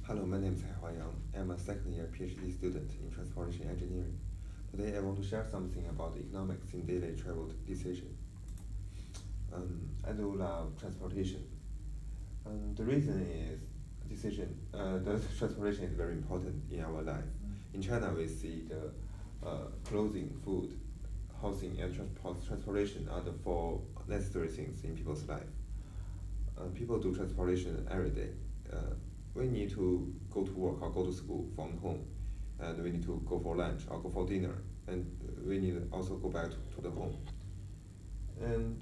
Hello, my name is Hai Yang. I'm a second-year PhD student in transportation engineering. Today, I want to share something about economics in daily travel decision. I do love transportation. The reason is the transportation is very important in our life. In China, we see the clothing, food, housing, and transportation are the four necessary things in people's life. People do transportation every day. We need to go to work or go to school from home, and we need to go for lunch or go for dinner, and we need also go back to the home. And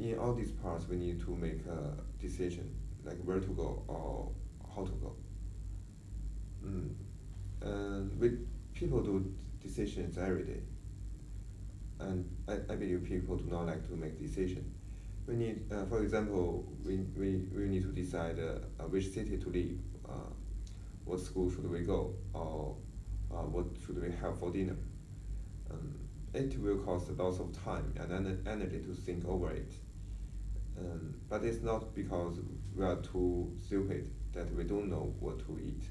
in all these parts, we need to make a decision, like where to go or how to go. And people do decisions every day, and I believe people do not like to make decisions. We need, for example, we need to decide which city to live, what school should we go, or what should we have for dinner. It will cost lots of time and energy to think over it. But it's not because we are too stupid that we don't know what to eat.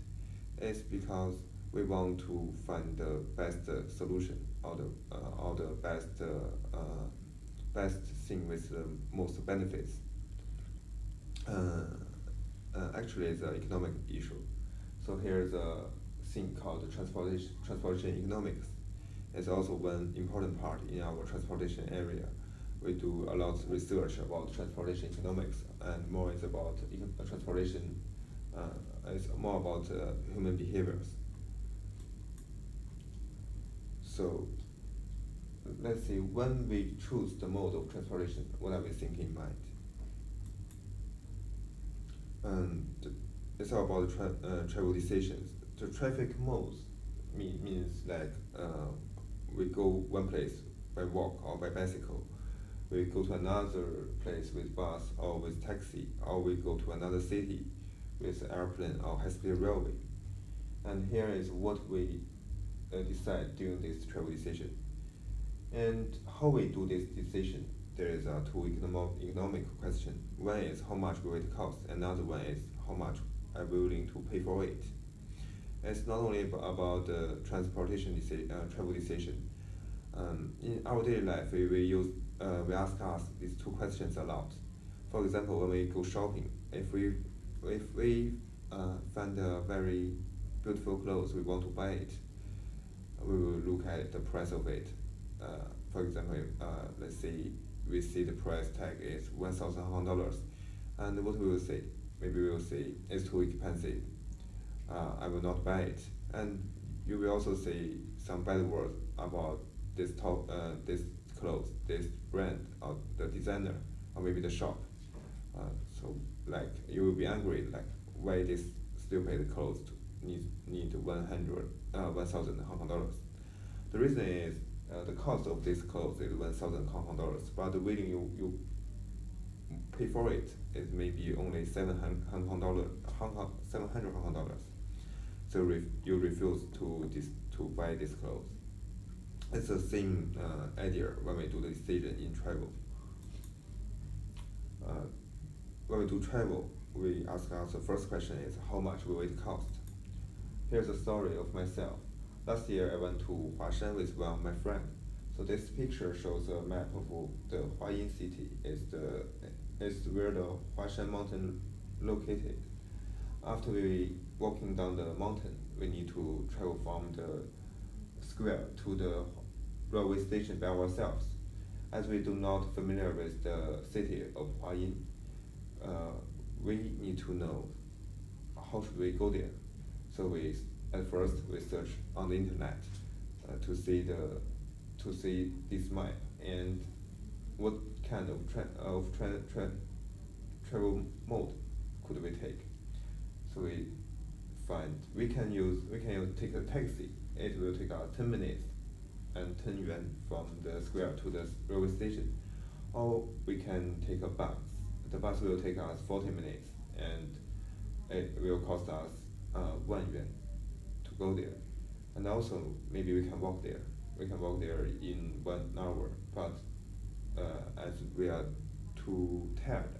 It's because we want to find the best solution or the best thing with the most benefits. Actually, it's an economic issue. So here's a thing called transportation economics. It's also one important part in our transportation area. We do a lot of research about transportation economics, and more is about transportation. It's more about human behaviors. So let's see, when we choose the mode of transportation, what are we thinking in mind? It's all about travel decisions. The traffic modes means like we go one place by walk or by bicycle. We go to another place with bus or with taxi, or we go to another city with airplane or high-speed railway. And here is what we decide during this travel decision. And how we do this decision, there is two economic question. One is how much will it cost, another one is how much are we willing to pay for it. It's not only about the travel decision. In our daily life, we ask us these two questions a lot. For example, when we go shopping, if we find a very beautiful clothes, we want to buy it. We will look at the price of it. For example, let's say we see the price tag is $1,000, and what we will say? Maybe we will say it's too expensive. I will not buy it. And you will also say some bad words about this clothes, this brand, or the designer, or maybe the shop. So like you will be angry, like why this stupid clothes need 1,000 Hong Kong dollars. The reason is the cost of this clothes is 1,000 Hong Kong dollars, but the willing you pay for it is maybe only 700 Hong Kong dollars. So you refuse to buy this clothes. It's the same idea when we do the decision in travel. When we do travel, we ask ourselves the first question is how much will it cost? Here's a story of myself. Last year I went to Huashan with one of my friends. So this picture shows a map of the Huayin city. It's where the Huashan mountain located. After we walking down the mountain, we need to travel from the square to the railway station by ourselves. As we do not familiar with the city of Huayin, we need to know how should we go there. So at first we search on the internet to see this map and what kind of travel mode could we take. So we find we can take a taxi. It will take us 10 minutes and 10 yuan from the square to the railway station, or we can take a bus. The bus will take us 40 minutes and it will cost us 1 yuan to go there. And also maybe we can walk there. We can walk there in 1 hour, but as we are too tired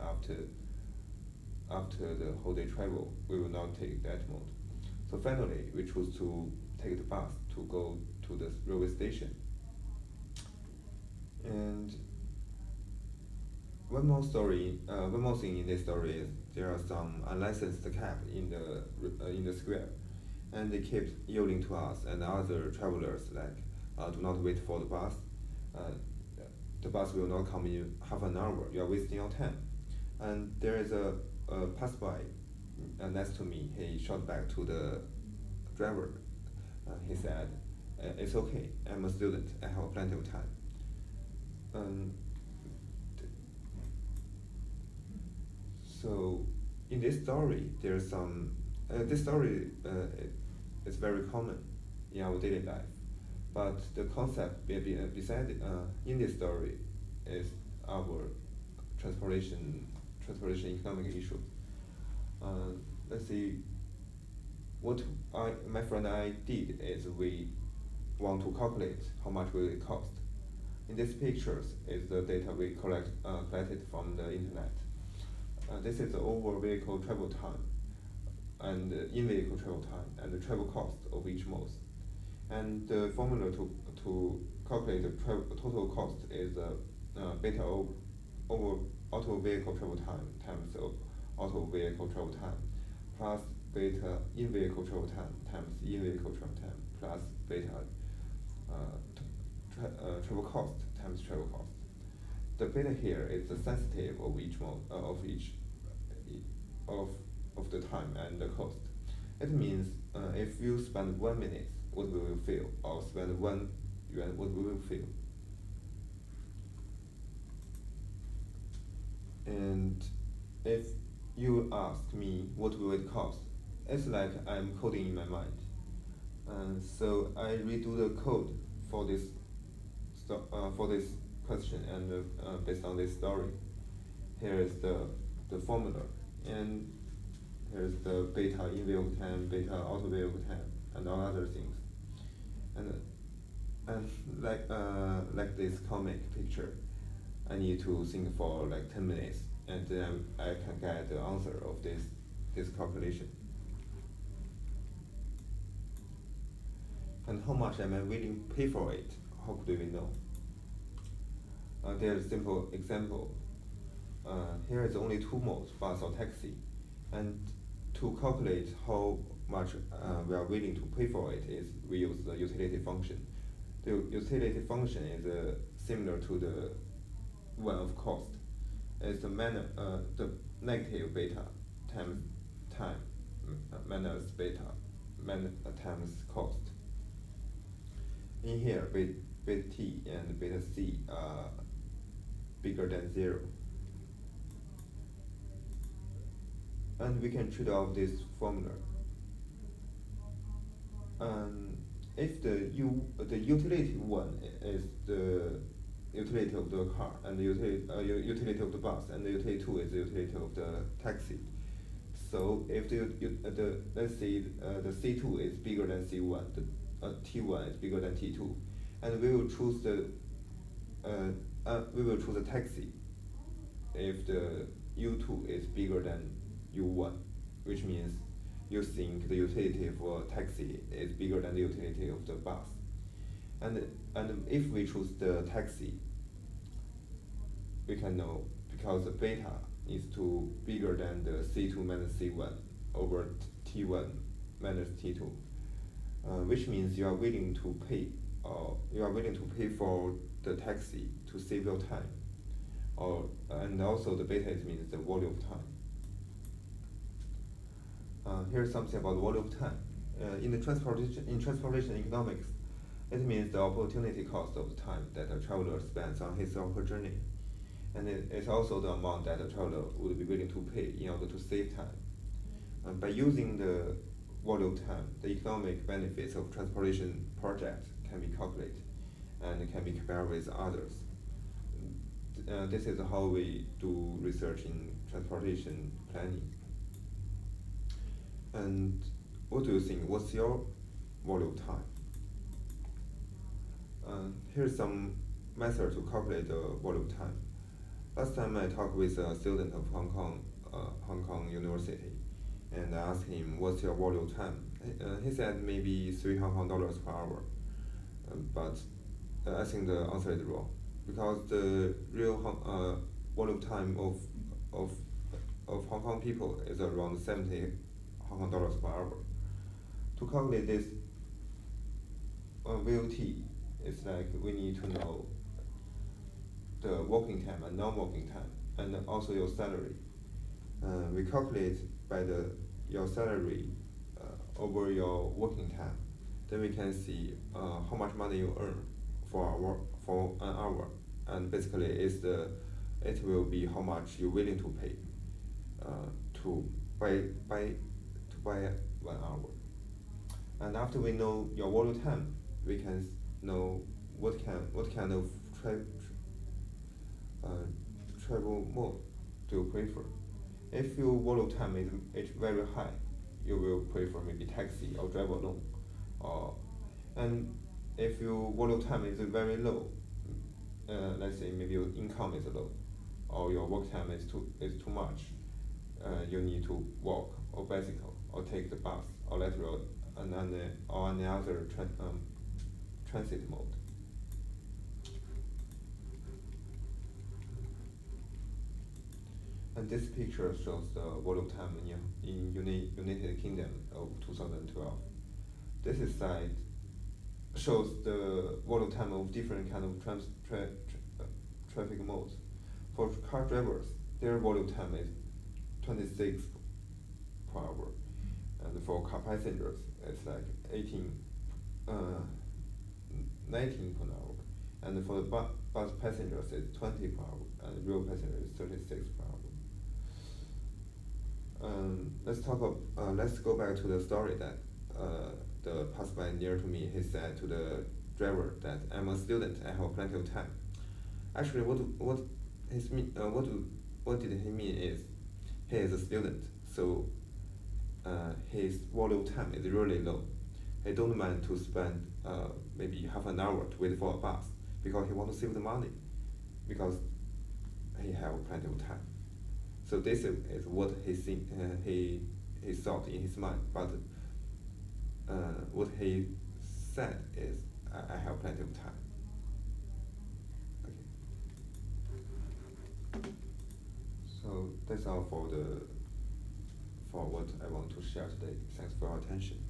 after the whole day travel, we will not take that mode. So finally, we choose to take the bus to go to the railway station. And one more thing in this story is there are some unlicensed cab in the square, and they kept yelling to us and other travelers like, do not wait for the bus. Uh, the bus will not come in half an hour. You are wasting your time. And there is a passerby next to me. He shot back to the driver. He said, "It's okay. I'm a student. I have plenty of time." Um, so in this story, there's some. This story is very common in our daily life, but the concept beside in this story is our transportation economic issue. Let's see. What my friend and I did is we want to calculate how much will it cost. In these pictures is the data we collected from the internet. This is the overall vehicle travel time and in-vehicle travel time and the travel cost of each mode. And the formula to calculate the total cost is beta over auto vehicle travel time times auto vehicle travel time plus beta in-vehicle travel time times in-vehicle travel time plus beta travel cost times travel cost. The beta here is the sensitive of each mode of the time and the cost. It means if you spend 1 minute, what will you feel? Or spend 1 yuan, what will you feel? And if you ask me what will it cost, it's like I'm coding in my mind. So I redo the code for this question and based on this story. Here is the formula, and here's the beta in-vehicle time, beta out-vehicle time, and all other things. And like this comic picture, I need to think for like 10 minutes, and then I can get the answer of this calculation. And how much am I willing to pay for it? How could we know? There's a simple example. Here is only two modes, bus or taxi. And to calculate how much we are willing to pay for it is we use the utility function. The utility function is similar to the one of cost. It's the negative beta times time minus beta times cost. In here, beta t and beta c are bigger than 0. And we can trade off this formula. If the utility one is the utility of the car, and the utility of the bus, and the utility two is the utility of the taxi. So if let's say the C2 is bigger than C1, the T1 is bigger than T2, and we will choose the taxi if the U2 is bigger than U1, which means you think the utility for taxi is bigger than the utility of the bus. And if we choose the taxi, we can know because the beta is bigger than the C2 minus C1 over T1 minus T2, which means you are willing to pay for the taxi to save your time, and also the beta means the value of time. Here's something about value of time. In transportation economics, it means the opportunity cost of time that a traveler spends on his or her journey, and it's also the amount that a traveler would be willing to pay in order to save time. By using the value of time, the economic benefits of transportation projects can be calculated and can be compared with others. This is how we do research in transportation planning. And what do you think? What's your value of time? Here's some method to calculate the value of time. Last time I talked with a student of Hong Kong University, and I asked him, "What's your walk time?" He said maybe $3 per hour, but I think the answer is wrong, because the real walk time of of Hong Kong people is around 70 Hong Kong dollars per hour. To calculate this VOT, it's like we need to know the working time and non-working time, and also your salary. We calculate by the your salary over your working time. Then we can see how much money you earn for an hour, and basically it will be how much you're willing to pay to buy 1 hour. And after we know your walk time, we can know what kind of uh, travel mode do you prefer. If your walk time is very high, you will prefer maybe taxi or drive alone, or and if your walk time is very low, let's say maybe your income is low, or your work time is too much, you need to walk or bicycle or take the bus or light road or any other transit mode. And this picture shows the walk time in United Kingdom of 2012. This slide shows the walk time of different kind of traffic modes. For car drivers, their walk time is 26 per hour, and for car passengers, it's like 19 per hour, and for the bus passengers, it's 20 per hour, and rail passengers, 36 per hour. Let's go back to the story that the passerby near to me, he said to the driver that I'm a student, I have plenty of time. Actually, what did he mean is he is a student, so his walk time is really low. He don't mind to spend maybe half an hour to wait for a bus because he want to save the money, because he have plenty of time. So this is what he thought in his mind, but what he said is, I have plenty of time. Okay. So that's all for what I want to share today. Thanks for your attention.